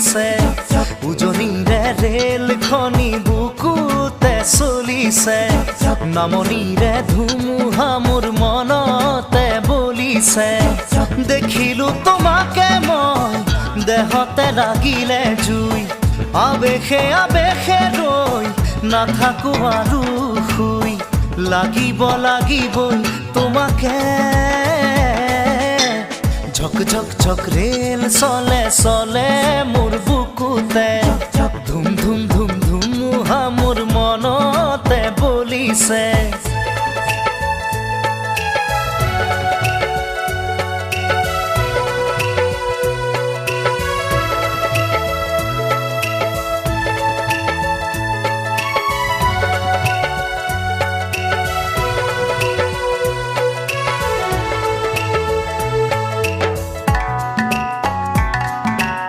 চলিছে উজনিৰে ৰেলখনি বুকুতে চলিছে নামনিৰে ধুমুহা মোৰ মনতে বলিছে দেখিলো তোমাকে মই দেহতে লাগিলে জুই আবেশে আবেশে ৰৈ নাথাকো আৰু শুই লাগিবই তোমাকে ঝক ঝক ঝক ৰেল চলে চলে মোৰ বুকুতে ধুম ধুম ধুম ধুমুহা মোৰ মনতে বলিছে